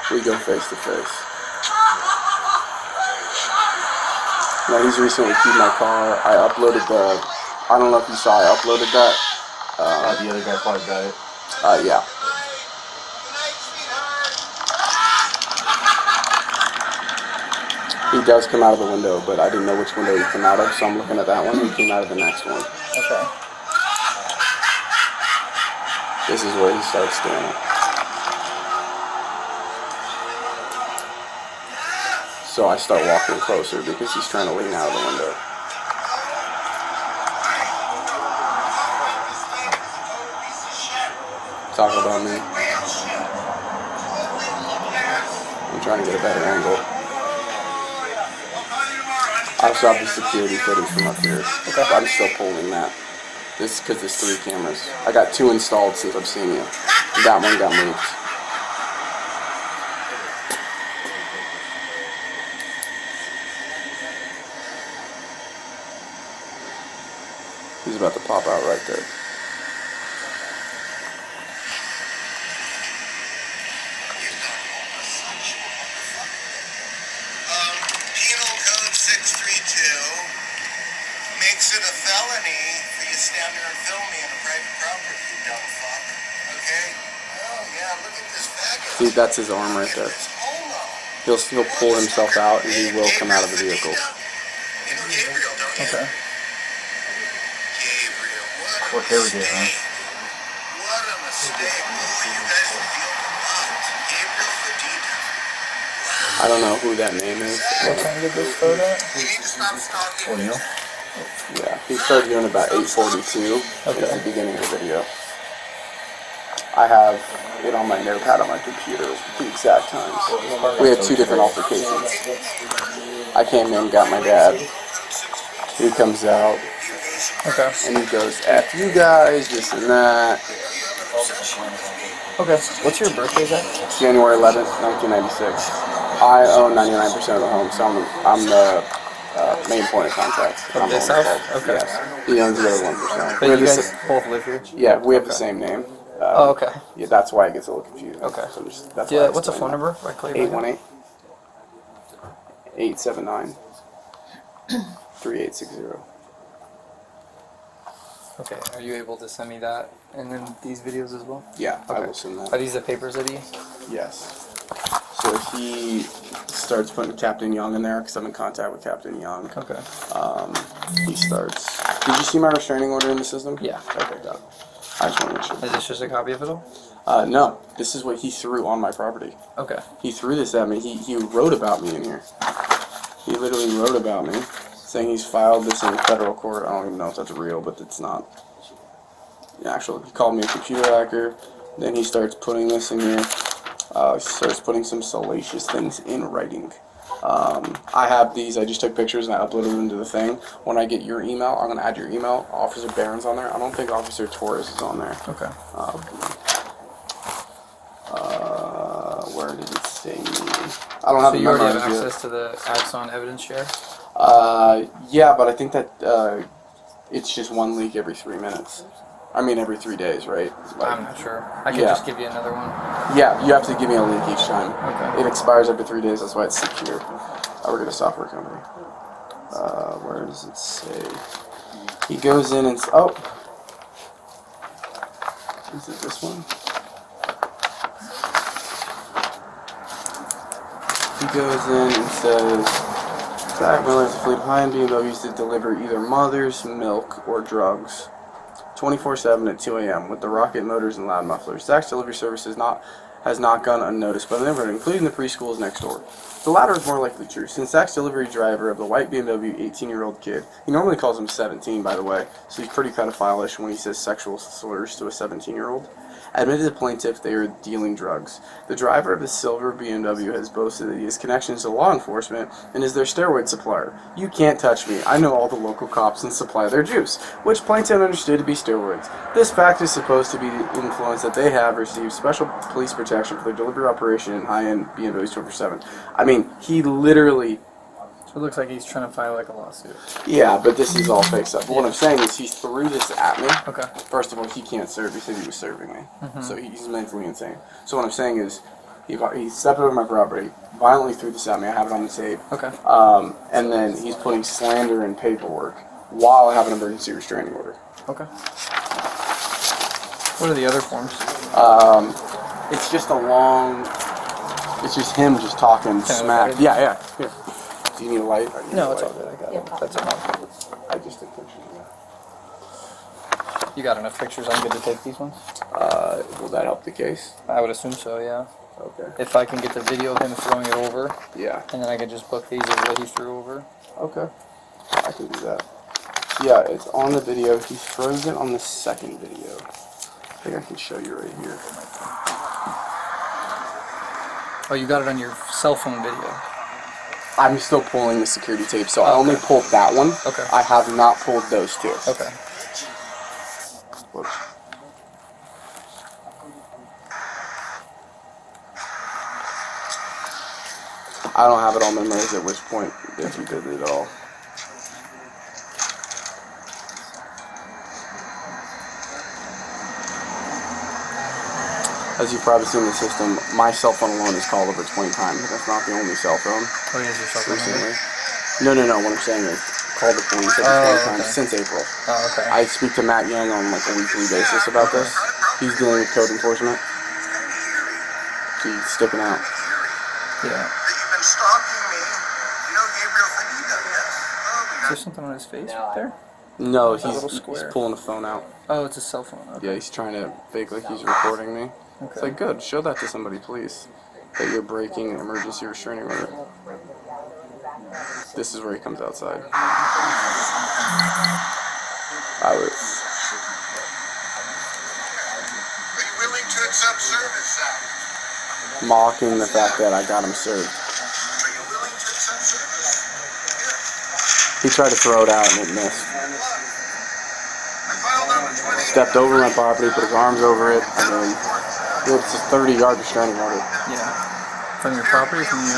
We go face to face. Now he's recently keyed my car. I uploaded I don't know if you saw, I uploaded that. The other guy probably got it. Yeah. He does come out of the window, but I didn't know which window he came out of, so I'm looking at that one. He came out of the next one. Okay. This is where he starts doing it. So I start walking closer because he's trying to lean out of the window. Talk about me. I'm trying to get a better angle. I also have the security footage from up here. Okay. I'm still pulling that. This because there's 3 cameras. I got 2 installed since I've seen you. That one got moved. He's about to pop out right there. Penal Code 632 makes it a felony for you to stand there and film me in a private property, you dumb fuck. Okay? Oh yeah, look at this faggot. See, that's his arm right there. He'll pull himself out and he will come out of the vehicle. You know Gabriel, don't you? Okay. Gabriel, What they were doing, huh? what a mistake. Oh, you guys revealed a lot. Gabriel Fadita. I don't know who that name is. What time did this start at? You need to stop stalking. O'Neal? Yeah, he started doing about 8:42 Okay. at the beginning of the video. I have it on my notepad on my computer, the exact times. We had 2 different altercations. I came in, got my dad. He comes out, Okay. and he goes, F you guys, this and that. Okay. What's your birthday, Zach? January 11th, 1996. I own 99% of the home, so I'm the main point of contact. Of this house? Okay. Yes. He owns the other 1%. But you guys both live here? Yeah, we have the same name. Oh, okay. Yeah, that's why it gets a little confusing. Okay. So that's why I What's the explained phone that. number? 878-879-3860. Okay. Are you able to send me that and then these videos as well? Yeah, I Okay. will send Are that. these the papers that he used? Yes. So he starts putting Captain Young in there because I'm in contact with Captain Young. Okay. He starts. Did you see my restraining order in the system? Yeah. Okay, got it. I just want to make sure. Is this just a copy of it all? No, this is what he threw on my property. Okay. He threw this at me. He wrote about me in here. He literally wrote about me, saying he's filed this in federal court. I don't even know if that's real, but it's not. Actually, he called me a computer hacker. Then he starts putting this in here. He starts putting some salacious things in writing. I have these. I just took pictures and I uploaded them to the thing. When I get your email, I'm going to add your email. Officer Barron's on there. I don't think Officer Torres is on there. Okay. Where did it say? I don't have. So you already have memorized access to the Axon evidence share? Yeah, but I think that it's just 1 leak every 3 minutes. I mean, every 3 days, right? I'm not sure. I can Yeah. just give you another one. Yeah, you have to give me a link each time. Okay. It expires after 3 days. That's why it's secure. We're at a software company. Where does it say? He goes in and is it this one? He goes in and says, Zach Miller is a fleet behind BMWs to deliver either mothers, milk, or drugs 24/7 at 2 a.m. with the rocket motors and loud mufflers. Zach's delivery service has not gone unnoticed by the neighborhood, including the preschools next door. The latter is more likely true, since Zach's delivery driver of the white BMW 18-year-old kid, he normally calls him 17, by the way, so he's pretty pedophile-ish when he says sexual slurs to a 17-year-old, admitted to the plaintiff they are dealing drugs. The driver of the silver BMW has boasted that he has connections to law enforcement and is their steroid supplier. You can't touch me. I know all the local cops and supply their juice, which plaintiff understood to be steroids. This fact is supposed to be the influence that they have received special police protection for their delivery operation in high-end BMWs 24/7. I mean, he literally... So it looks like he's trying to file like a lawsuit. Yeah, but this is all fake stuff. But what I'm saying is he threw this at me. Okay. First of all, he can't serve. He said he was serving me. So he's mentally insane. So what I'm saying is He stepped over my property, violently threw this at me. I have it on the tape. Okay. And then he's putting slander in paperwork while I have an emergency restraining order. Okay. What are the other forms? It's just a long. It's just him just talking smack. light? Yeah. Here. Do you need a light? No, it's all good. I got it. That's enough. I just took pictures. You got enough pictures? I'm good to take these ones? Will that help the case? I would assume so, yeah. Okay. If I can get the video of him throwing it over, Yeah. and then I can just book these of what he threw over. Okay. I can do that. Yeah, it's on the video. He throws it on the second video. I think I can show you right here. Oh, you got it on your cell phone video. I'm still pulling the security tape, so I only pulled that one. Okay. I have not pulled those two. Okay. Whoops. I don't have it all memorized at which point if you did it at all. As you've probably seen in the system, my cell phone alone is called over 20 times. That's not the only cell phone. Oh, yeah, your cell phone Recently. number? No. What I'm saying is, called the police over 20 times okay. since April. Oh, okay. I speak to Matt Young on like a weekly basis about this. He's dealing with code enforcement. He's sticking out. Yeah. You've been stalking me. You know Gabriel Finito, yes? Is there something on his face right there? No, little he's square. pulling the phone out. Oh, it's a cell phone. Okay. Yeah, he's trying to fake like he's recording me. It's like, good, show that to somebody, please. That you're breaking an emergency restraining order. This is where he comes outside. I would. Are you willing to accept service, Zach? Mocking the fact that I got him served. Are you willing to accept service? He tried to throw it out and it missed. I filed number 20. Stepped over my property, put his arms over it, and then it's a 30-yard restraining order. Yeah. From your property or from you?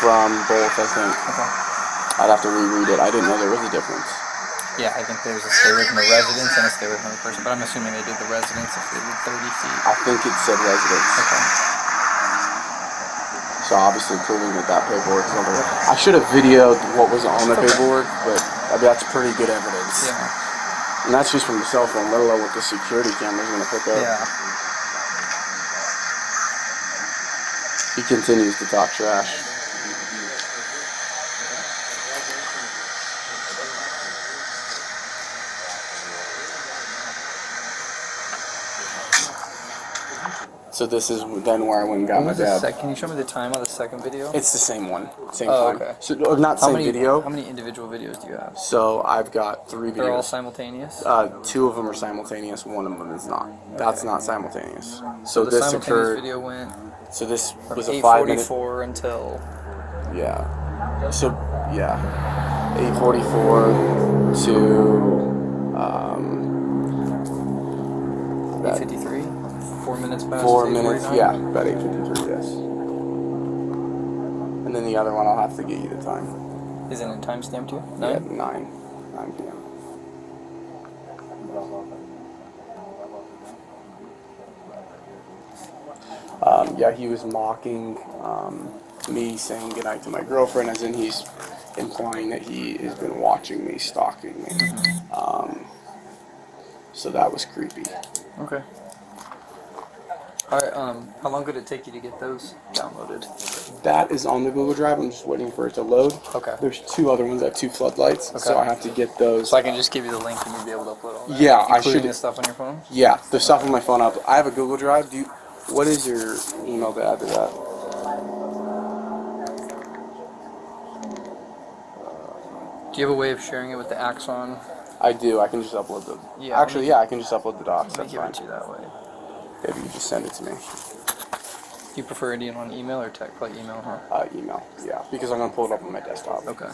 From both, I think. Okay. I'd have to reread it. I didn't know there was a difference. Yeah, I think there's a stay away from the residence and a stay away from the person, but I'm assuming they did the residence if they did 30 feet. I think it said residence. Okay. So obviously proving that that paperwork is on the way. I should have videoed what was on the paperwork, but I mean, that's pretty good evidence. Yeah. And that's just from the cell phone, let alone what the security camera's going to pick up. Yeah. He continues to talk trash. So this is then where I went and got What my was the dad. Can you show me the time on the second video? It's the same one, same Oh, time. okay. So not How same many video. How many individual videos do you have? So I've got 3 videos. They're all simultaneous? 2 of them are simultaneous. 1 of them is not. That's not simultaneous. So the this simultaneous occurred. video went So this from was a 5-minute. 8:44 until... Yeah. So yeah, 8:44 to 8:53? 4 minutes past 4 minutes. 8:49? Yeah, about 8:53. Yes. And then the other one, I'll have to get you the time. Is it in timestamp too? Yeah, 9? 9 p.m. Yeah, he was mocking me saying goodnight to my girlfriend, as in he's implying that he has been watching me, stalking me. So that was creepy. Okay. Alright, how long could it take you to get those downloaded? That is on the Google Drive. I'm just waiting for it to load. Okay. There's 2 other ones that have 2 floodlights, so I have to get those. So I can just give you the link and you'll be able to upload all that? Yeah, I Including should. the stuff on your phone? Yeah, the stuff on my phone up. I have a Google Drive. What is your email to add to that? Do you have a way of sharing it with the Axon? I do. I can just upload the. Yeah, Actually, yeah, I can just upload the docs. Let me That's give fine. it to you that way. If you just send it to me. Do you prefer it on email or text, like email, huh? Email. Yeah, because I'm gonna pull it up on my desktop. Okay.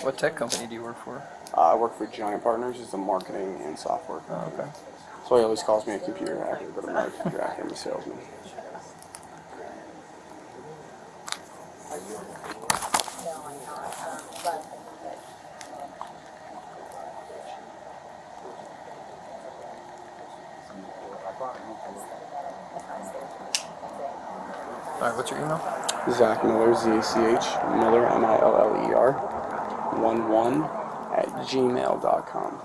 What tech company do you work for? I work for Giant Partners. It's a marketing and software. Oh, okay. So he always calls me a computer hacker, but I'm not a computer hacker. I'm a salesman. Alright, what's your email? Zach Miller, Z-A-C-H, Miller, M-I-L-L-E-R, 11 at gmail.com.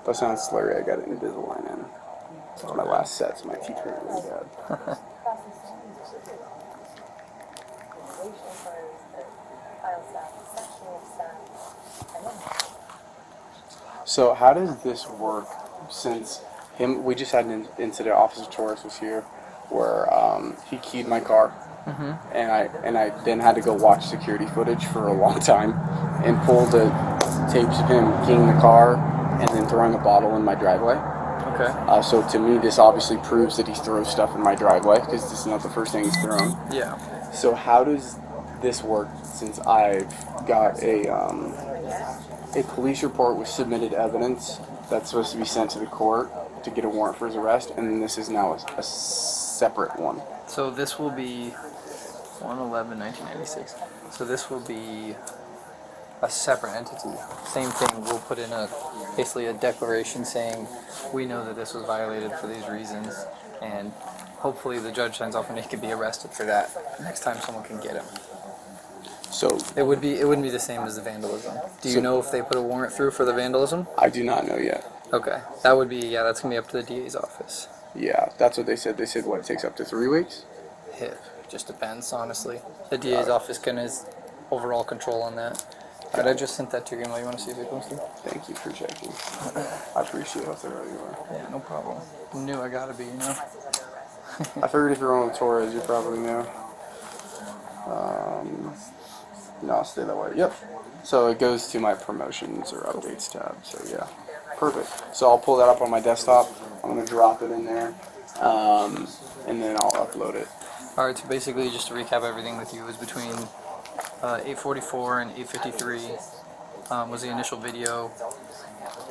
If I sound slurry, I got an Invisalign in. It's my last set, so my teeth hurt really bad. So how does this work? Since we just had an incident. Officer Torres was here, where he keyed my car, and I then had to go watch security footage for a long time, and pull the tapes of him keying the car, and then throwing a bottle in my driveway. Okay. So to me, this obviously proves that he throws stuff in my driveway, because this is not the first thing he's thrown. Yeah. So how does this work? Since I've got a police report with submitted evidence that's supposed to be sent to the court to get a warrant for his arrest, and then this is now a separate one. So this will be 1/11/1996. So this will be a separate entity. Same thing. We'll put in basically a declaration saying we know that this was violated for these reasons, and hopefully the judge signs off and he can be arrested for that next time someone can get him. So It wouldn't be the same as the vandalism. Do you know if they put a warrant through for the vandalism? I do not know yet. Okay, that would be that's gonna be up to the DA's office. Yeah, that's what they said. They said, what, it takes up to 3 weeks? It just depends, honestly. The DA's office has overall control on that. But I just sent that to your email. You want to see if it goes through? Thank you for checking. I appreciate how thorough you are. Yeah, no problem. Knew I gotta be, you know. I figured if you're on Torres, you probably know. No, I'll stay that way. Yep. So it goes to my promotions or updates tab. So yeah, perfect. So I'll pull that up on my desktop. I'm gonna drop it in there, and then I'll upload it. All right. So basically, just to recap everything with you, it was between 8:44 and 8:53 was the initial video.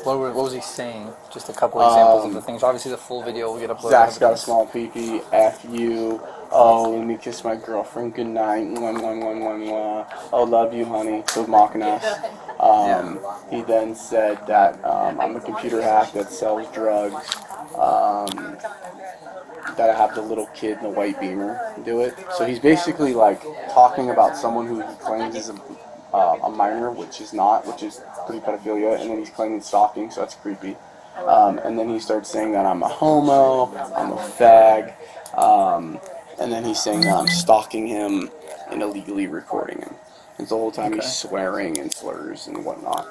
What was he saying? Just a couple examples of the things. Obviously, the full video will get uploaded. Zach's got a small pee-pee. F you. Oh, let me kiss my girlfriend goodnight. Oh, love you, honey. So mocking us. He then said that I'm a computer hack that sells drugs. That I have the little kid in the white Beamer do it. So he's basically like talking about someone who he claims is a minor, which is not, which is pretty pedophilia, and then he's claiming stalking, so that's creepy. And then he starts saying that I'm a homo, I'm a fag, and then he's saying that I'm stalking him and illegally recording him. And the whole time he's swearing and slurs and whatnot.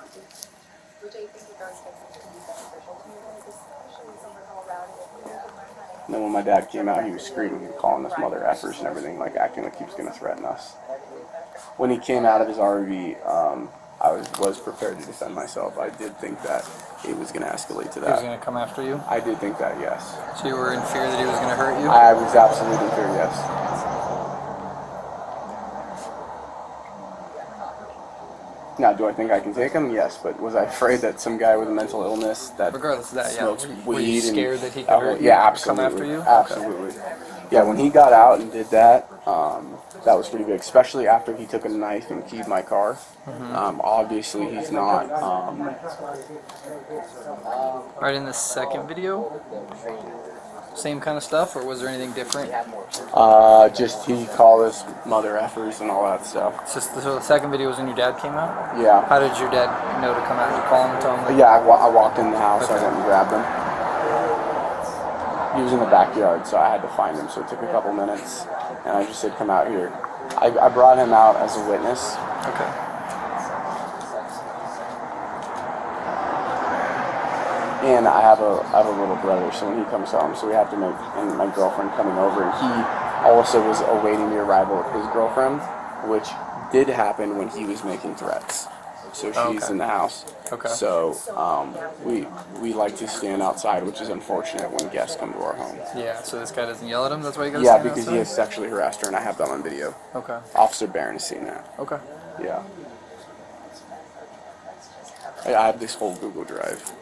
And then when my dad came out, he was screaming and calling us mother effers and everything, like acting like he was going to threaten us. When he came out of his RV, I was prepared to defend myself. I did think that it was going to escalate to that. He was going to come after you? I did think that, yes. So you were in fear that he was going to hurt you? I was absolutely in fear, yes. Now, do I think I can take him? Yes, but was I afraid that some guy with a mental illness that regardless of that, smokes yeah. weed Were you scared that he could hurt you? Yeah, absolutely. Come after you? Absolutely. Yeah, when he got out and did that, that was pretty big, especially after he took a knife and keyed my car. Obviously, he's not. Right, in the second video, same kind of stuff, or was there anything different? Just he called us mother effers and all that stuff. So the second video was when your dad came out? Yeah. How did your dad know to come out? Did you call him and tell him? Like, Yeah, I walked in the house. Okay. I went and grabbed him. He was in the backyard, so I had to find him. So it took a couple minutes, and I just said, "Come out here." I brought him out as a witness. Okay. And I have a little brother, so when he comes home, so we have to make, and my girlfriend coming over, and he also was awaiting the arrival of his girlfriend, which did happen when he was making threats. So she's in the house. Okay. So we like to stand outside, which is unfortunate when guests come to our home. Yeah, so this guy doesn't yell at him? That's why you gotta Yeah, stand because outside? he has sexually harassed her, and I have that on video. Okay. Officer Barron has seen that. Okay. Yeah. I have this whole Google Drive.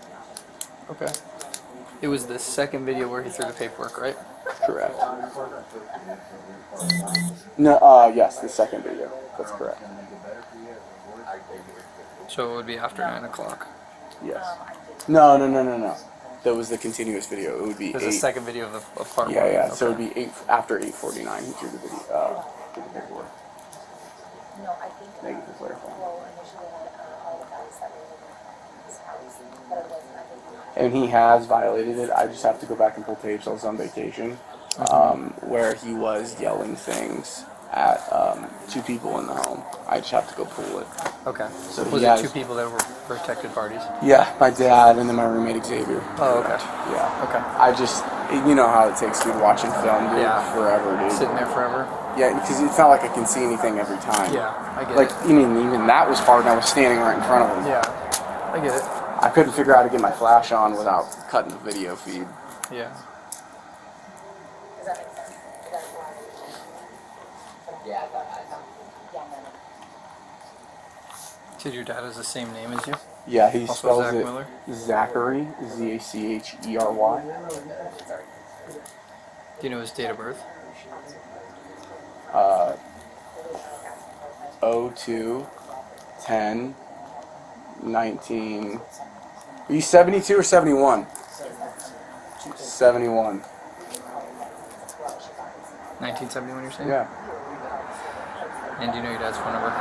Okay. It was the second video where he threw the paperwork, right? Correct. No, yes, the second video. That's correct. So it would be after 9 o'clock. Yes. No. That was the continuous video. It would be There's 8. a second video of part Yeah, one. yeah. Okay. So it would be 8 after 8:49. He threw the video. Did the paperwork. No, I think Thank you for clarifying. well, initially had all the guys that were living in his house, but it wasn't, I think, And he has violated it. I just have to go back and pull tapes. I was on vacation, where he was yelling things at 2 people in the home. I just have to go pull it. Okay. So Was he it has- 2 people that were protected parties? Yeah, my dad and then my roommate Xavier. Oh, okay. Yeah. Okay. I just, you know how it takes, dude, watching film, dude, Yeah. forever, dude. Sitting there forever? Yeah, because it's not like I can see anything every time. Yeah, I get Like, it. even that was hard and I was standing right in front of him. Yeah, I get it. I couldn't figure out how to get my flash on without cutting the video feed. Yeah. does that make sense? Is that why? Yeah, I thought yeah, no. Did your dad has the same name as you? Yeah, he Also spells Zach it Miller? Zachary, Zachery. Do you know his date of birth? 02 10 19. Are you 72 or 71? 71. 1971, you're saying? Yeah. And do you know your dad's phone number?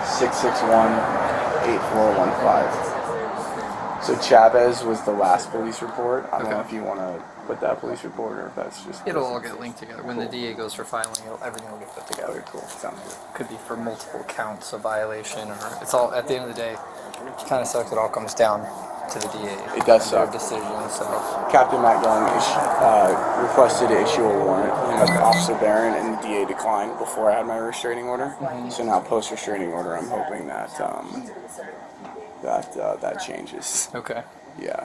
818-661-8415. So Chavez was the last police report. I don't know Okay. if you want to put that police report or if that's just... It'll all get linked together. When the DA goes for filing, everything will get put together. Okay, cool. Sounds good. Could be for multiple counts of violation, or it's all, at the end of the day, it kind of sucks. It all comes down to the DA. It does Their suck. decision, so. Captain Matt Young requested to issue a warrant, and Officer Barron and the DA declined before I had my restraining order. So now post restraining order, I'm hoping that that changes. Okay. Yeah.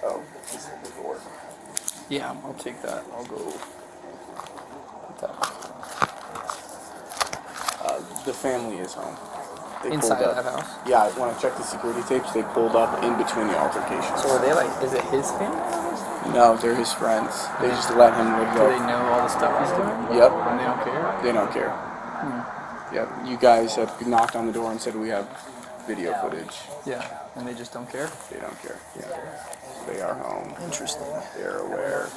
Oh, this is the door. Yeah, I'll take that. I'll go. Put that. The family is home. They Inside pulled of up. that house? Yeah, when I checked the security tapes, they pulled up in between the altercations. So are they like, is it his family? No, they're his friends. They just let him live Do they there. know all the stuff he's doing? Yep. And they don't care? They don't care. Yep. You guys have knocked on the door and said we have video footage. Yeah. And they just don't care? They don't care. Yeah. They are home. Interesting. They're aware.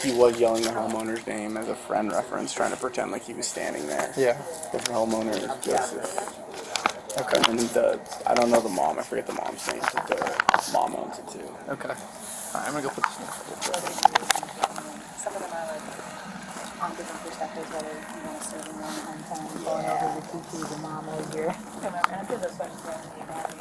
He was yelling the homeowner's name as a friend reference, trying to pretend like he was standing there. Yeah. The homeowner is Joseph. Okay. And I don't know the mom. I forget the mom's name, but the mom owns it too. Okay. Alright, I'm gonna go put this in. Some of them are like on different perspectives, whether you want to serve in one hometown, going over the Kiki, the mom over here. And I did those questions for the academy, right?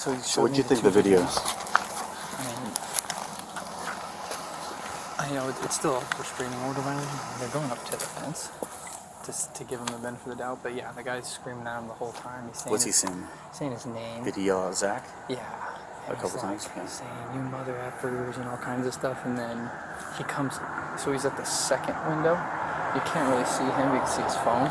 So, he So showed what'd me you the think two of the video? videos. I mean, it's still a restraining order violation. They're going up to the fence just to give him the benefit of the doubt. But yeah, the guy's screaming at him the whole time. He's saying What's he saying? saying his name. Did he yell at Zach? Yeah. A And couple he's times? like Yeah. saying you mother effers and all kinds of stuff, and then he comes. So he's at the second window. You can't really see him. You can see his phone.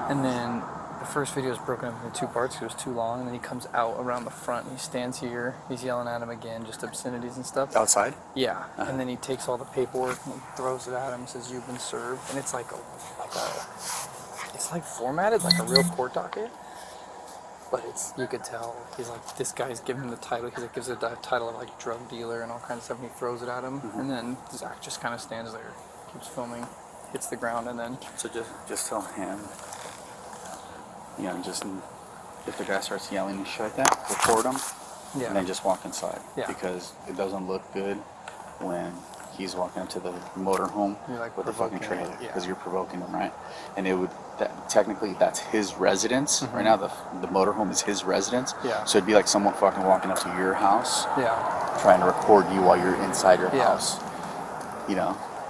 And then the first video is broken up into two parts. It was too long. And then he comes out around the front. And he stands here. He's yelling at him again, just obscenities and stuff. Outside? Yeah. And then he takes all the paperwork and he throws it at him and says, "You've been served." And it's it's like formatted like a real court docket. But you could tell, he's like, this guy's giving him the title. He's like, gives it the title of like drug dealer and all kinds of stuff, and he throws it at him. And then Zach just kind of stands there, keeps filming, hits the ground, and then. So just tell him, just if the guy starts yelling and shit like that, record him, Yeah. and then just walk inside. Yeah. Because it doesn't look good when he's walking up to the motorhome You're like with a fucking provoking trailer, him, yeah. because you're provoking him, right? And technically that's his residence. Right now the motorhome is his residence. Yeah. So it'd be like someone fucking walking up to your house, Yeah. trying to record you while you're inside your Yeah. house.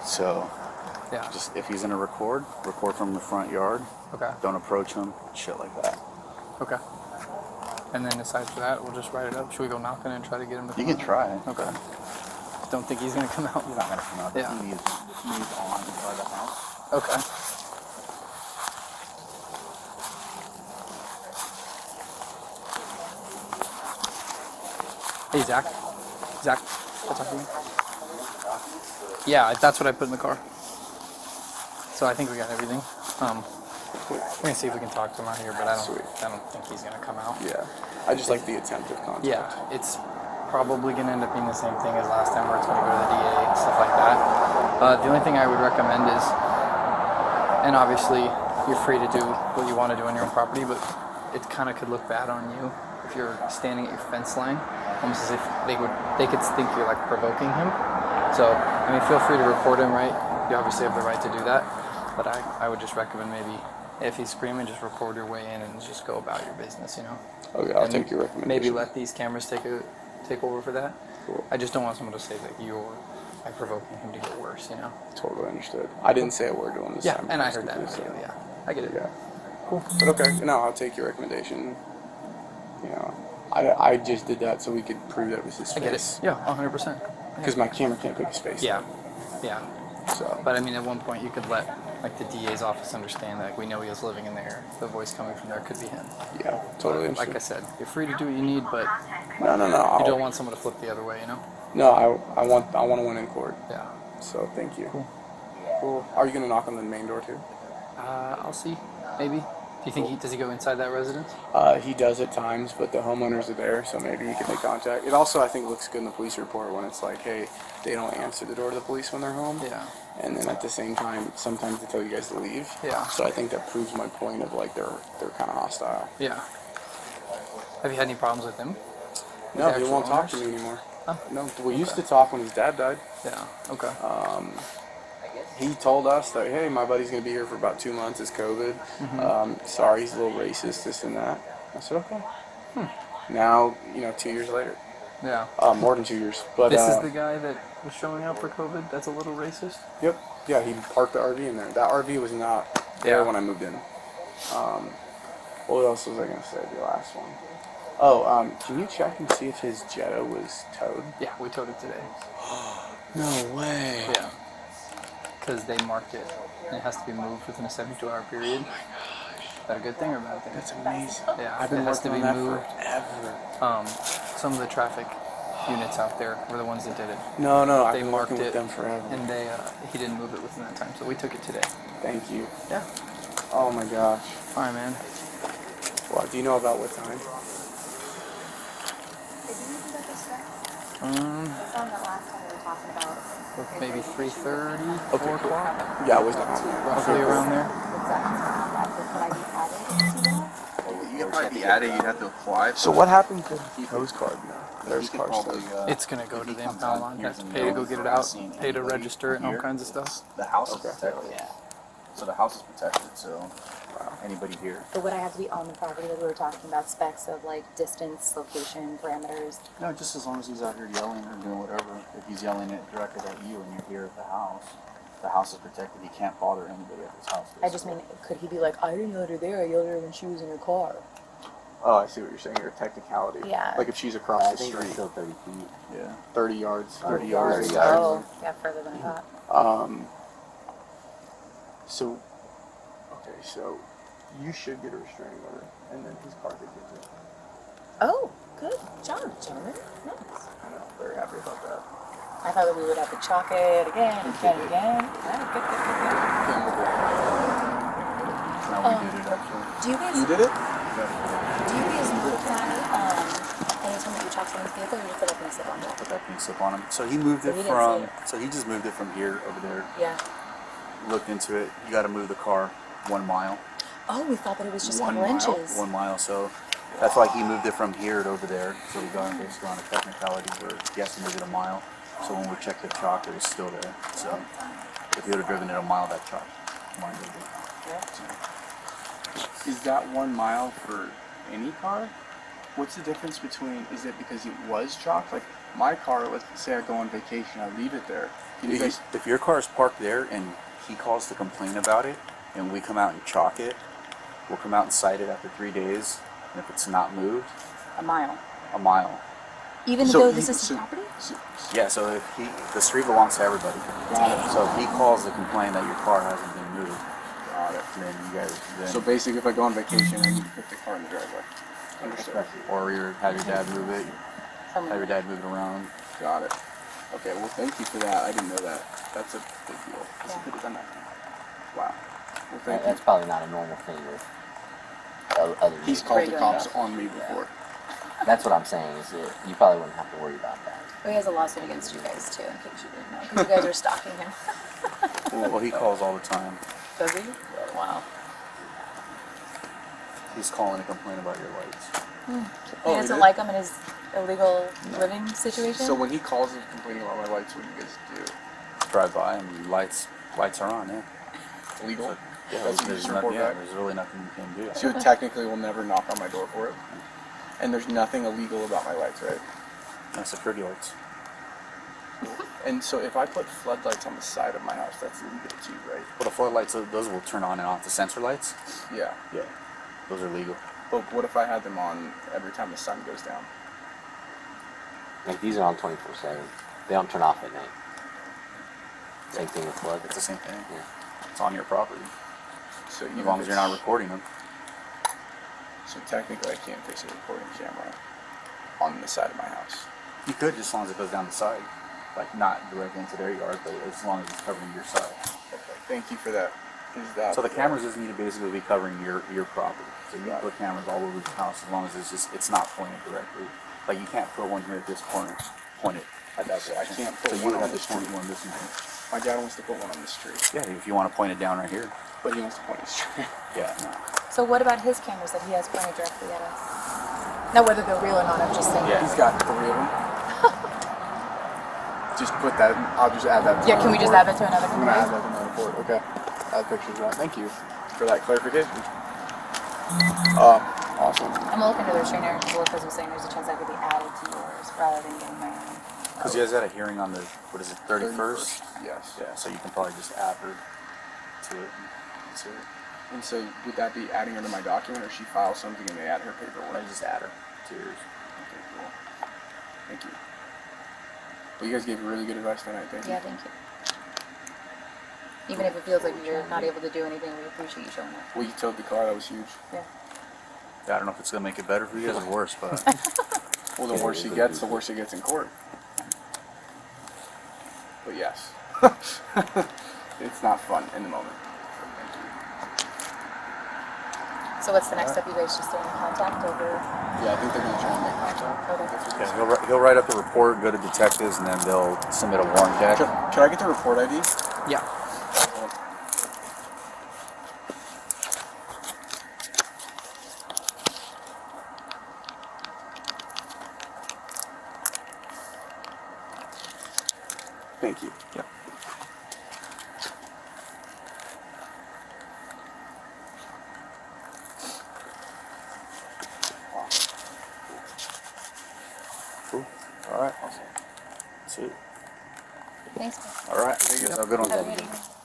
So Yeah. just if he's gonna record from the front yard. Okay. Don't approach him, shit like that. Okay. And then aside from that, we'll just write it up. Should we go knocking and try to get him to You come can out? try. Okay. Don't think he's gonna come out. He's not gonna come out. The Yeah. TV is on inside the house. Okay. Hey, Zach. Zach, I'll talk to you. Yeah, that's what I put in the car. So I think we got everything. We're gonna see if we can talk to him out here, but I don't think he's gonna come out. Yeah. I just like the attempt of contact. Yeah, it's probably gonna end up being the same thing as last time, where it's gonna go to the DA and stuff like that. The only thing I would recommend is, and obviously you're free to do what you want to do on your own property, but it kind of could look bad on you if you're standing at your fence line, almost as if they could think you're like provoking him. So I mean, feel free to record him, right? You obviously have the right to do that, but I would just recommend maybe if he's screaming, just record your way in and just go about your business, Okay, I'll And take your recommendation. Maybe let these cameras take over for that. Cool. I just don't want someone to say that you're provoking him to get worse, Totally understood. I didn't say a word to him this Yeah, time. and I heard that in the video, yeah. I get it. Yeah. Cool. But okay, no, I'll take your recommendation. I just did that so we could prove that it was his I get it. face. Yeah, 100%. Because my camera can't pick his face. Yeah, yeah. So. But I mean, at one point you could let like the DA's office understand that we know he was living in there. The voice coming from there could be him. Yeah, totally understood. Like I said, you're free to do what you need, but No. you don't want someone to flip the other way, No, I want to win in court. Yeah. So thank you. Cool. Are you gonna knock on the main door too? I'll see. Maybe. Do you think does he go inside that residence? He does at times, but the homeowners are there, so maybe he can make contact. It also, I think, looks good in the police report when it's like, hey, they don't answer the door to the police when they're home. Yeah. And then at the same time, sometimes they tell you guys to leave. Yeah. So I think that proves my point of like they're kind of hostile. Yeah. Have you had any problems with him? No, The he actual won't talk to owners? me anymore. Huh? No, we used to talk when his dad died. Yeah. Okay. He told us that, hey, my buddy's going to be here for about 2 months. It's COVID. Sorry, he's a little racist, this and that. I said, okay. Now, 2 years later. Yeah. More than 2 years. But This is the guy that was showing up for COVID. That's a little racist. Yep. Yeah, he parked the RV in there. That RV was not there Yeah. when I moved in. What else was I going to say? The last one. Oh, can you check and see if his Jetta was towed? Yeah, we towed it today. No way. Yeah. Because they marked it, and it has to be moved within a 72-hour period. Oh my gosh. Is that a good thing or a bad thing? That's amazing. Yeah, I've been it has working to on be that moved. forever. Some of the traffic units out there were the ones that did it. No, I've They been marked working it, with them forever. and he didn't move it within that time, so we took it today. Thank you. Yeah. Oh my gosh. Fine, man. Wow, do you know about what time? It's on the last time we were talking about. Maybe 3:30, Okay, 4 cool. o'clock, Yeah, I was not home. roughly around there. What's that? Could I be added to that? You can probably be added. You'd have to apply. So what happened to those card now? There's card probably. stuff. It's gonna go to the impound line. You have to pay to go get it out, pay to register it, and all kinds of stuff. The house is Okay. protected. Yeah. So the house is protected. So. Wow. anybody here. But would I have to be on the property that we were talking about, specs of like distance, location, parameters? No, just as long as he's out here yelling or doing whatever. If he's yelling it directed at you and you're here at the house is protected. He can't bother anybody at this house. I just mean, could he be like, I didn't yell at her there, I yelled at her when she was in her car? Oh, I see what you're saying. Your technicality. Yeah. Like if she's across I the think it's street, still 30 feet. Yeah. 30 yards. 30 yards. 30 yards. Oh, yeah, further than I thought. So, okay, so you should get a restraining order, and then his car could get it. Oh, good job, gentlemen. Nice. I know, very happy about that. I thought that we would have to chalk it again and again and again. Alright, good, good, good, good. Now we did it actually. Do you guys, You did it? do you guys look at it, anytime that you chalk someone's vehicle, or you just put that pink slip on top? Put that pink slip on him. So he moved So it he didn't from. see it. So he just moved it from here over there. Yeah. Looked into it. You got to move the car 1 mile. Oh, we thought that it was just a 1 couple mile. inches. 1 mile. So that's why he moved it from here to over there. So we got basically on a technicality where he has to move it a mile. So when we checked the chalk, it was still there. So if he would have driven it a mile, that chalk might have been. Yeah. Is that 1 mile for any car? What's the difference between, is it because it was chalked? Like my car, let's say I go on vacation, I leave it there. You guys, If your car is parked there and he calls to complain about it, and we come out and chalk it, we'll come out and cite it after 3 days. And if it's not moved, A mile. a mile. Even So though you- this is so- property? Yeah, so if the street belongs to everybody. So if he calls to complain that your car hasn't been moved, got it. then you guys, So basically, if I go on vacation, I need to put the car in the driveway. Understood. or have your dad move it, have your dad move it around. Got it. Okay, well, thank you for that. I didn't know that. That's a big deal. That's Yeah. a good enough. Wow. Well, thank you. That's probably not a normal thing with other He's vehicles. called the Regular cops stuff. on me before. That's what I'm saying, is that you probably wouldn't have to worry about that. Well, he has a lawsuit against you guys too, in case you didn't know. Because you guys are stalking him. Well, he calls all the time. Does he? Wow. He's calling to complain about your lights. He doesn't like him in his illegal living situation? So when he calls and complaining about my lights, what do you guys do? Drive by and lights are on, yeah. Illegal? Yeah, That's what you there's, just nothing, report back? there's really nothing you can do. So you technically will never knock on my door for it? And there's nothing illegal about my lights, right? No security lights. And so if I put floodlights on the side of my house, that's illegal too, right? Well, the floodlights, those will turn on and off. The sensor lights, Yeah. yeah, those are legal. But what if I had them on every time the sun goes down? Like these are on 24/7. They don't turn off at night. Same thing with flood. It's the same thing. Yeah. It's on your property. So As even long if as you're not it's- recording them. So technically I can't fix a recording camera on the side of my house. You could, just as long as it goes down the side. Like, not directly into their yard, but as long as it's covering your side. Okay, thank you for that. Is that So the cameras just need to basically be covering your property. So you can Got it. put cameras all over the house as long as it's not pointed directly. Like, you can't put one here at this corner, point it at that So I direction. can't put So you one would on have the to point street. one this way. My dad wants to put one on the street, Yeah, if you want to point it down right here. but he wants to point it straight. Yeah, no. So what about his cameras that he has pointed directly at us? Now, whether they're real or not, I'm just saying. Yeah. He's got 3 of them. Just put that, I'll just add that to Yeah, my can we just report. add that to another I'm gonna add complaint? that to my report, okay. Add pictures of that. Thank you for that clarification. Awesome. I'm gonna look into the restraining order because we're saying there's a chance that could be added to yours rather than getting my own. Because you guys had a hearing on the, what is it, 31st? Yes. Yeah, so you can probably just add her to it. To it. And so would that be adding her to my document, or she files something and they add her Or paperwork? just add her to yours. Okay, cool. Thank you. Well, you guys gave really good advice tonight. Thank you. Yeah, thank you. Even if it feels like you're not able to do anything, we appreciate you showing up. Well, you towed the car. That was huge. Yeah. I don't know if it's going to make it better for you guys or worse, but Well, the worse she gets, the worse it gets in court. But yes, it's not fun in the moment. Thank you. So what's the next step? You guys just stay in contact over? Yeah, I think they're gonna try and make contact. Okay. That's what yeah, they he'll write up the report, go to detectives, and then they'll submit a warrant deck. said. Can I get the report ID? Yeah. Thank you. Yep. All right. Sweet. Thanks. All right. You guys have a good one. Have a good evening.